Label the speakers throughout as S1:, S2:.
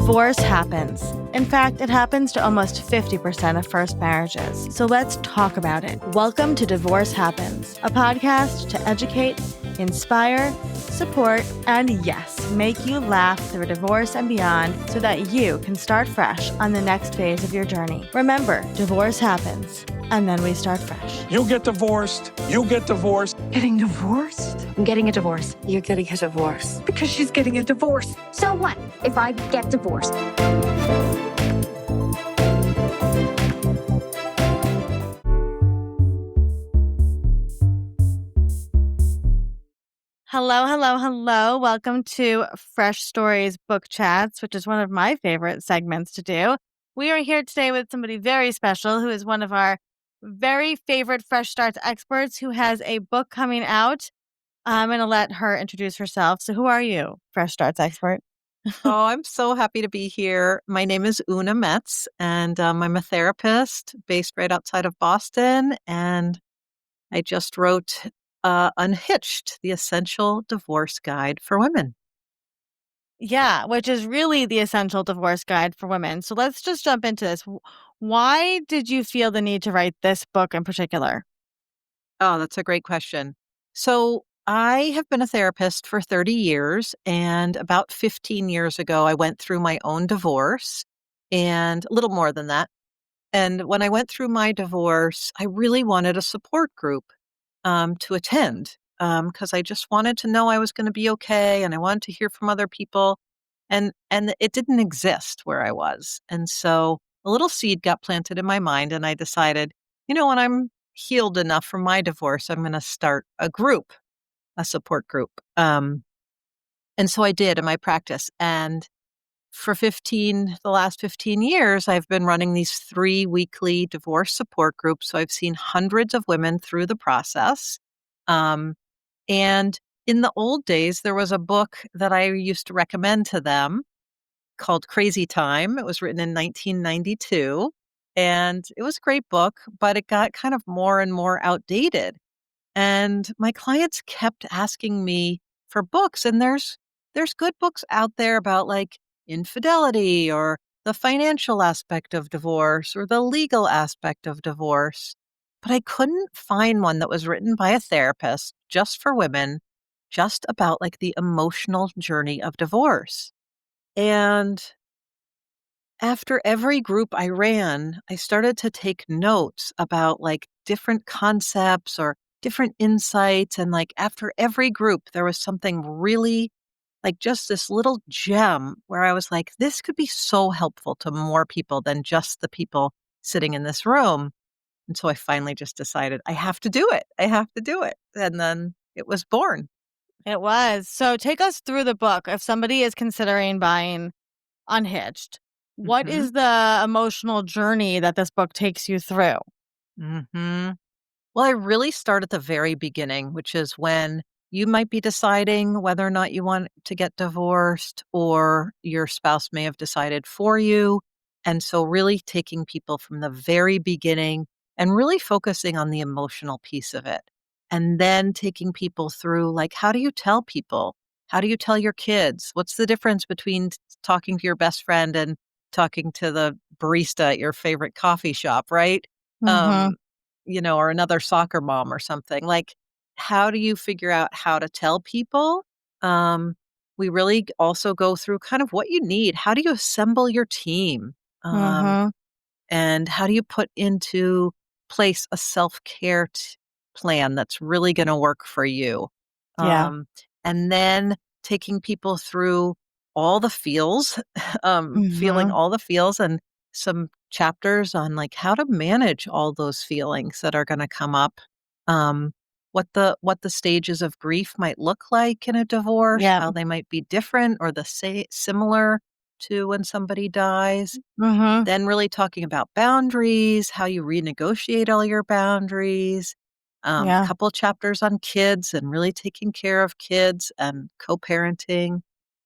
S1: Divorce happens. In fact, it happens to almost 50% of first marriages. So let's talk about it. Welcome to Divorce Happens, a podcast to educate, inspire, support, and yes, make you laugh through divorce and beyond so that you can start fresh on the next phase of your journey. Remember, divorce happens, and then we start fresh.
S2: You get divorced. You get divorced.
S3: Getting divorced?
S4: I'm getting a divorce.
S3: You're getting a divorce.
S4: Because she's getting a divorce.
S5: So what if I get divorced?
S1: Hello, hello, hello. Welcome to Fresh Stories Book Chats, which is one of my favorite segments to do. We are here today with somebody very special who is one of our very favorite Fresh Starts experts who has a book coming out. I'm going to let her introduce herself. So who are you, Fresh Starts expert?
S6: Oh, I'm so happy to be here. My name is Oona Metz, and I'm a therapist based right outside of Boston. And I just wrote Unhitched, the essential divorce guide for women.
S1: Yeah, which is really the essential divorce guide for women. So let's just jump into this. Why did you feel the need to write this book in particular?
S6: Oh, that's a great question. So I have been a therapist for 30 years, and about 15 years ago, I went through my own divorce, and a little more than that. And when I went through my divorce, I really wanted a support group to attend because I just wanted to know I was going to be okay, and I wanted to hear from other people, and it didn't exist where I was. And so a little seed got planted in my mind, and I decided, when I'm healed enough from my divorce, I'm going to start a group, a support group. And so I did in my practice. And for the last 15 years, I've been running these 3 weekly divorce support groups. So I've seen hundreds of women through the process. And in the old days, there was a book that I used to recommend to them called Crazy Time. It was written in 1992. And it was a great book, but it got kind of more and more outdated. And my clients kept asking me for books. And there's good books out there about like infidelity or the financial aspect of divorce or the legal aspect of divorce. But I couldn't find one that was written by a therapist just for women, just about like the emotional journey of divorce. And after every group I ran, I started to take notes about like different concepts or different insights. And like after every group, there was something really like just this little gem where I was like, this could be so helpful to more people than just the people sitting in this room. And so I finally just decided I have to do it. I have to do it. And then it was born.
S1: It was. So take us through the book. If somebody is considering buying Unhitched, what is the emotional journey that this book takes you through?
S6: Well, I really start at the very beginning, which is when you might be deciding whether or not you want to get divorced, or your spouse may have decided for you. And so really taking people from the very beginning and really focusing on the emotional piece of it. And then taking people through, like, how do you tell people? How do you tell your kids? What's the difference between talking to your best friend and talking to the barista at your favorite coffee shop, right? Or another soccer mom or something. Like, how do you figure out how to tell people? We really also go through kind of what you need. How do you assemble your team? And how do you put into place a self-care plan that's really going to work for you?
S1: Yeah.
S6: And then taking people through all the feels, feeling all the feels, and some chapters on like how to manage all those feelings that are going to come up. What the stages of grief might look like in a divorce, how they might be different or similar to when somebody dies. Then really talking about boundaries, how you renegotiate all your boundaries. A couple chapters on kids and really taking care of kids and co-parenting.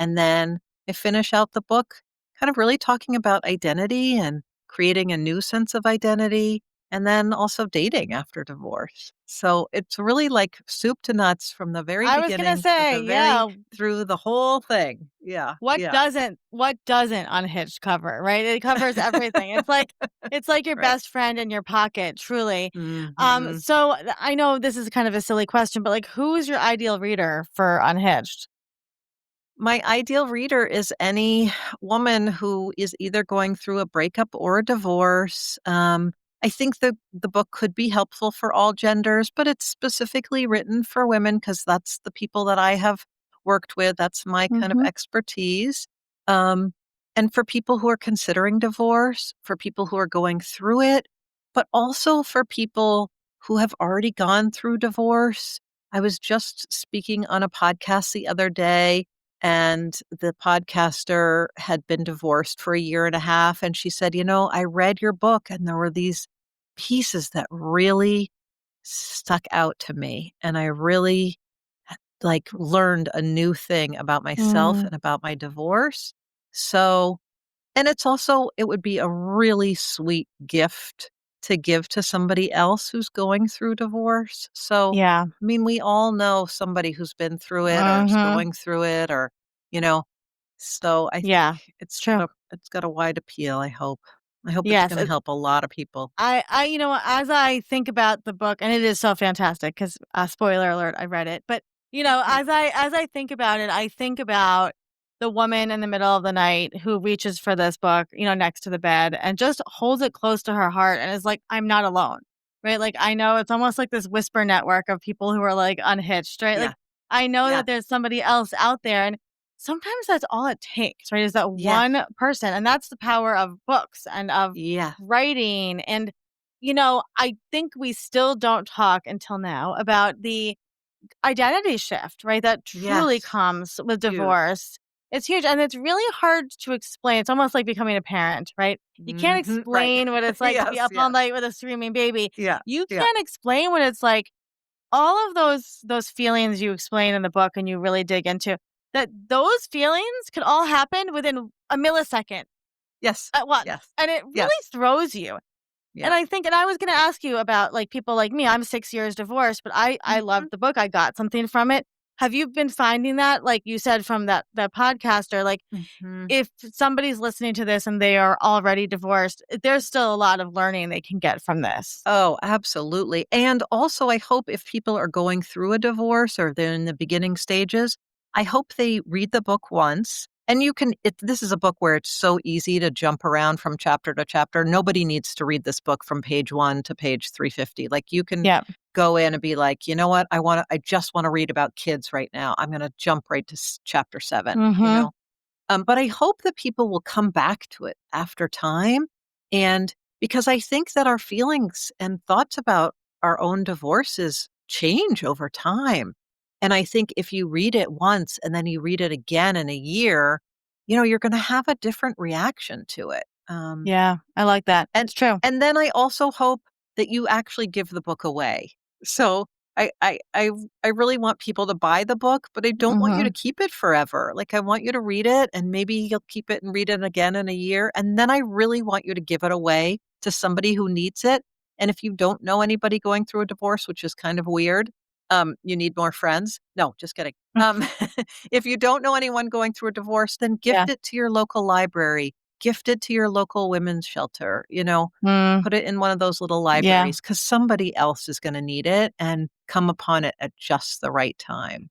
S6: And then I finish out the book kind of really talking about identity and creating a new sense of identity, and then also dating after divorce. So it's really like soup to nuts from the very
S1: I was
S6: beginning
S1: gonna say,
S6: through the whole thing. Yeah.
S1: What
S6: Yeah.
S1: doesn't Unhitched cover, right? It covers everything. It's like your
S6: Right.
S1: best friend in your pocket, truly.
S6: Mhm.
S1: So I know this is kind of a silly question, but like, who is your ideal reader for Unhitched?
S6: My ideal reader is any woman who is either going through a breakup or a divorce. I think the book could be helpful for all genders, but it's specifically written for women because that's the people that I have worked with. That's my kind of
S1: Mm-hmm.
S6: expertise. Um, and for people who are considering divorce, for people who are going through it, but also for people who have already gone through divorce. I was just speaking on a podcast the other day, and the podcaster had been divorced for a year and a half. And she said, I read your book and there were these pieces that really stuck out to me. And I really like learned a new thing about myself
S1: Mm,
S6: and about my divorce. So, and it would be a really sweet gift to give to somebody else who's going through divorce. So,
S1: yeah.
S6: I mean, we all know somebody who's been through it or is
S1: Mm-hmm.
S6: going through it or, you know, so I think
S1: Yeah.
S6: it's got
S1: True.
S6: a wide appeal, I hope. I hope it's
S1: Yes.
S6: gonna help a lot of people.
S1: As I think about the book, and it is so fantastic because, spoiler alert, I read it. But
S6: Okay.
S1: as I think about it, I think about the woman in the middle of the night who reaches for this book, next to the bed and just holds it close to her heart and is like, "I'm not alone," right? Like I know it's almost like this whisper network of people who are like unhitched, right?
S6: Yeah.
S1: Like I know
S6: Yeah.
S1: that there's somebody else out there, and sometimes that's all it takes, right? Is that
S6: Yes.
S1: one person, and that's the power of books and of
S6: Yeah.
S1: writing. And I think we still don't talk until now about the identity shift, right? That truly
S6: Yes.
S1: comes with
S6: Huge.
S1: divorce. It's huge, and it's really hard to explain. It's almost like becoming a parent, right? You can't
S6: Mhm. Right.
S1: explain what it's like to be
S6: Yes,
S1: up all
S6: yes.
S1: night with a screaming baby.
S6: Yeah.
S1: You
S6: Yeah.
S1: can't explain what it's like. All of those feelings you explain in the book and you really dig into, that those feelings could all happen within a millisecond
S6: Yes.
S1: at once,
S6: Yes.
S1: and it
S6: Yes.
S1: really throws you. And
S6: Yeah.
S1: I think, and I was gonna ask you about, like, people like me. I'm 6 years divorced, but I
S6: Mhm.
S1: loved the book. I got something from it. Have you been finding that, like you said, from that podcaster, like,
S6: Mhm.
S1: if somebody's listening to this and they are already divorced, there's still a lot of learning they can get from this?
S6: Oh, absolutely. And also, I hope if people are going through a divorce or they're in the beginning stages, I hope they read the book once. And this is a book where it's so easy to jump around from chapter to chapter. Nobody needs to read this book from page 1 to page 350. Like you can
S1: Yeah.
S6: go in and be like, you know what? I just want to read about kids right now. I'm going to jump right to chapter 7,
S1: Mhm.
S6: But I hope that people will come back to it after time. And because I think that our feelings and thoughts about our own divorces change over time. And I think if you read it once and then you read it again in a year, you're going to have a different reaction to it.
S1: Yeah, I like that.
S6: And
S1: It's true.
S6: and then I also hope that you actually give the book away. So I really want people to buy the book, but I don't want you to
S1: Mhm.
S6: keep it forever. Like I want you to read it and maybe you'll keep it and read it again in a year. And then I really want you to give it away to somebody who needs it. And if you don't know anybody going through a divorce, which is kind of weird, you need more friends. No, just kidding. If you don't know anyone going through a divorce, then
S1: Yeah.
S6: gift it to your local library, gift it to your local women's shelter,
S1: Mm,
S6: put it in one of those little
S1: yeah.
S6: libraries because somebody else is gonna need it and come upon it at just the right time.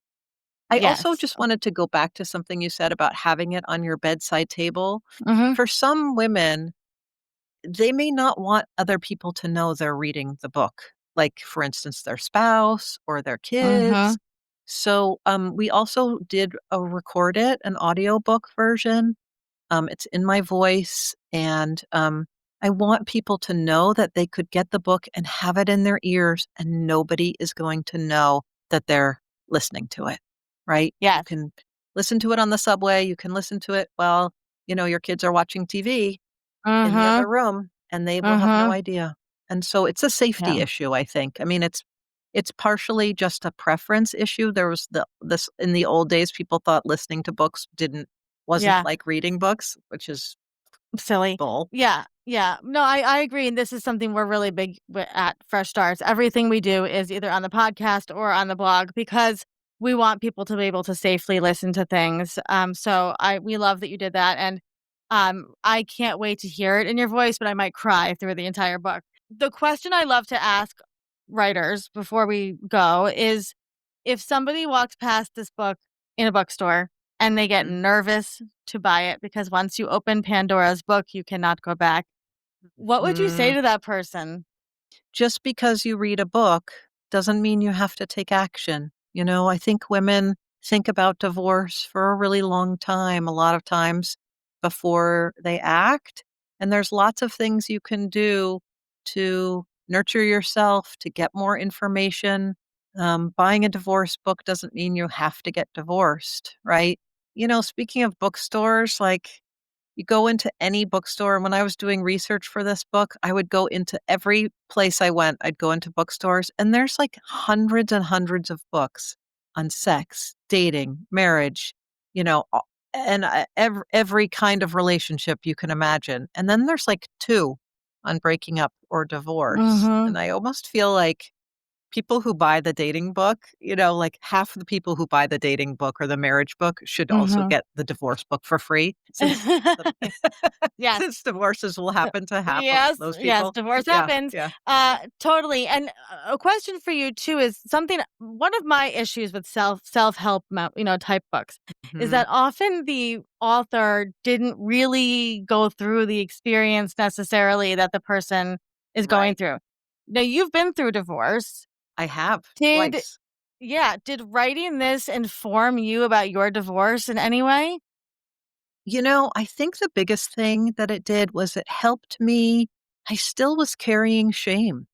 S6: I also
S1: Yes.
S6: just wanted to go back to something you said about having it on your bedside table.
S1: Mhm.
S6: For some women, they may not want other people to know they're reading the book, like, for instance, their spouse or their kids.
S1: Mhm.
S6: So, we also did record it, an audiobook version. It's in my voice, and I want people to know that they could get the book and have it in their ears, and nobody is going to know that they're listening to it, right? You
S1: Yes.
S6: can listen to it on the subway. You can listen to it while, your kids are watching TV in the
S1: Mhm.
S6: other room, and they will have no
S1: Mhm.
S6: idea. And so it's a safety
S1: Yeah.
S6: issue, I think. I mean, it's partially just a preference issue. There was this in the old days, people thought listening to books wasn't
S1: Yeah.
S6: like reading books, which is
S1: Silly.
S6: bull.
S1: Yeah. Yeah. No, I agree. And this is something we're really big at Fresh Starts. Everything we do is either on the podcast or on the blog because we want people to be able to safely listen to things. So we love that you did that. And I can't wait to hear it in your voice, but I might cry through the entire book. The question I love to ask writers before we go is, if somebody walks past this book in a bookstore and they get nervous to buy it because once you open Pandora's book, you cannot go back, what would you say to that person?
S6: Just because you read a book doesn't mean you have to take action. I think women think about divorce for a really long time, a lot of times before they act. And there's lots of things you can do to nurture yourself, to get more information. Buying a divorce book doesn't mean you have to get divorced, right? Speaking of bookstores, like, you go into any bookstore, and when I was doing research for this book, I would go into every place I went, I'd go into bookstores, and there's like hundreds and hundreds of books on sex, dating, marriage, and every kind of relationship you can imagine. And then there's like two on breaking up or divorce.
S1: Mm-hmm.
S6: And I almost feel like people who buy the dating book, like half of the people who buy the dating book or the marriage book should also
S1: Mm-hmm.
S6: get the divorce book for free, since
S1: Yes.
S6: since divorces will happen to half of
S1: Yes,
S6: those
S1: yes,
S6: people.
S1: divorce
S6: Yeah,
S1: happens.
S6: yeah.
S1: Totally. And a question for you too is something. One of my issues with self-help, type books is
S6: Mhm.
S1: that often the author didn't really go through the experience necessarily that the person is going
S6: Right.
S1: through. Now, you've been through divorce.
S6: I have
S1: Did
S6: twice.
S1: did writing this inform you about your divorce in any way?
S6: I think the biggest thing that it did was it helped me. I still was carrying shame.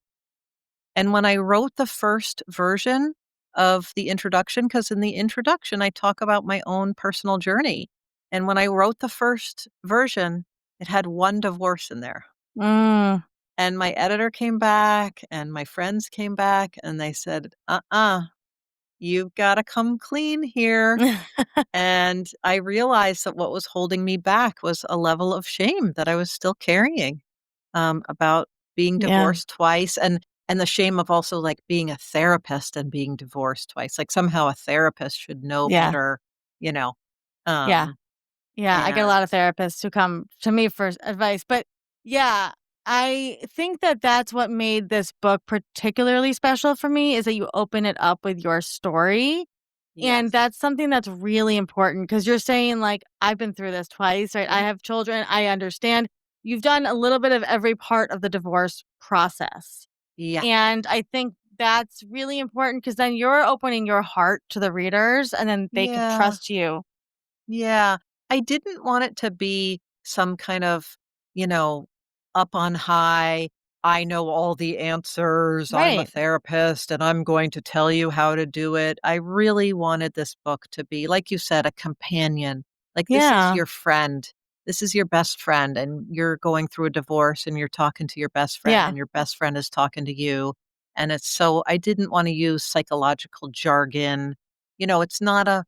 S6: And when I wrote the first version of the introduction, because in the introduction, I talk about my own personal journey. And when I wrote the first version, it had one divorce in there.
S1: Mm.
S6: And my editor came back and my friends came back and they said, you've got to come clean here. And I realized that what was holding me back was a level of shame that I was still carrying, about being
S1: Yeah,
S6: divorced twice, and the shame of also, like, being a therapist and being divorced twice. Like, somehow a therapist should know
S1: yeah,
S6: better, you know?
S1: yeah.
S6: Um,
S1: Yeah, I get a
S6: and
S1: lot of therapists who come to me for advice, but yeah, I think that that's what made this book particularly special for me, is that you open it up with your story. And
S6: yes.
S1: that's something that's really important, because you're saying, like, I've been through this twice, right? I
S6: Mhm.
S1: have children. I understand. You've done a little bit of every part of the divorce process.
S6: Yeah.
S1: And I think that's really important, because then you're opening your heart to the readers and then they could
S6: Yeah.
S1: trust you.
S6: Yeah. I didn't want it to be some kind of, you know, up on high, I know all the answers, I'm a
S1: Right.
S6: therapist, and I'm going to tell you how to do it. I really wanted this book to be, like you said, a companion. Like, this is
S1: Yeah.
S6: your friend. This is your best friend, and you're going through a divorce, and you're talking to your best friend,
S1: Yeah.
S6: and your best friend is talking to you. And it's so, I didn't want to use psychological jargon. It's not a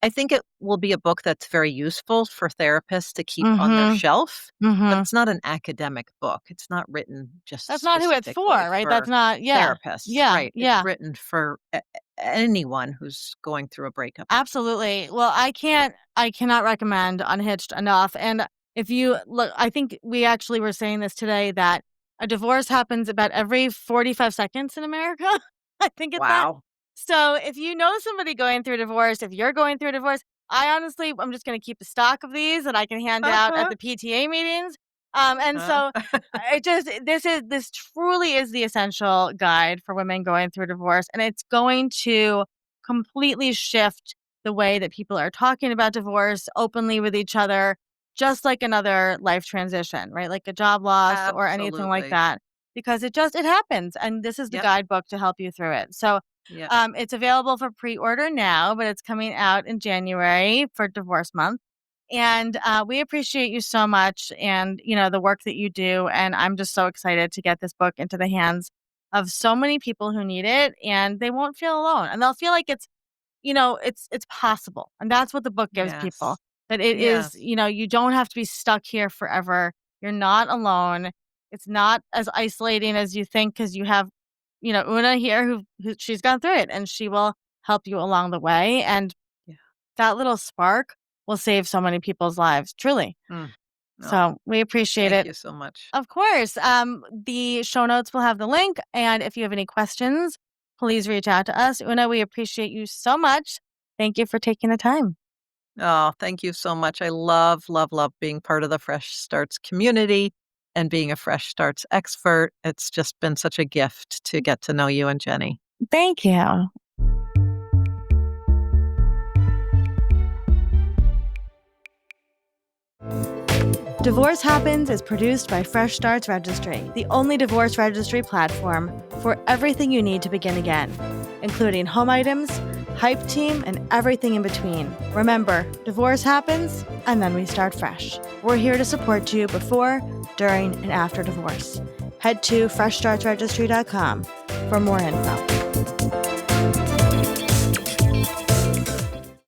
S6: I think it will be a book that's very useful for therapists to keep on their
S1: Mhm.
S6: shelf, but
S1: Mhm.
S6: it's not an academic book. It's not written just
S1: That's not who it's for,
S6: specifically
S1: right? That's
S6: for
S1: not. Yeah.
S6: therapists,
S1: Yeah.
S6: right? It's
S1: Yeah.
S6: written for anyone who's going through a breakup.
S1: Absolutely. Well, I cannot recommend Unhitched enough. And if you look, I think we actually were saying this today, that a divorce happens about every 45 seconds in America. I think it's that.
S6: Wow.
S1: So if you know somebody going through a divorce, if you're going through a divorce, I'm just going to keep a stock of these that I can hand out at
S6: Uh-huh.
S1: the PTA meetings. And
S6: Uh,
S1: so this truly is the essential guide for women going through divorce, and it's going to completely shift the way that people are talking about divorce openly with each other, just like another life transition, right? Like a job loss or anything like
S6: Absolutely.
S1: that, because it happens. And this is the
S6: Yep.
S1: guidebook to help you through it. So
S6: Yep.
S1: it's available for pre-order now, but it's coming out in January for divorce month. And we appreciate you so much, and the work that you do. And I'm just so excited to get this book into the hands of so many people who need it, and they won't feel alone, and they'll feel like it's possible. And that's what the book gives people.
S6: Yes.
S1: That it is,
S6: Yes.
S1: you don't have to be stuck here forever. You're not alone. It's not as isolating as you think, because you have, Una here, who she's gone through it, and she will help you along the way. And
S6: Yeah.
S1: that little spark will save so many people's lives, truly.
S6: Oh,
S1: So we appreciate
S6: thank
S1: it.
S6: you so much.
S1: Of course. The show notes will have the link. And if you have any questions, please reach out to us. Una, we appreciate you so much. Thank you for taking the time.
S6: Oh, thank you so much. I love, love, love being part of the Fresh Starts community and being a Fresh Starts expert. It's just been such a gift to get to know you and Jenny.
S1: Thank you. Divorce Happens is produced by Fresh Starts Registry, the only divorce registry platform for everything you need to begin again, including home items, hype team, and everything in between. Remember, divorce happens, and then we start fresh. We're here to support you before, during, and after divorce. Head to freshstartsregistry.com for more info.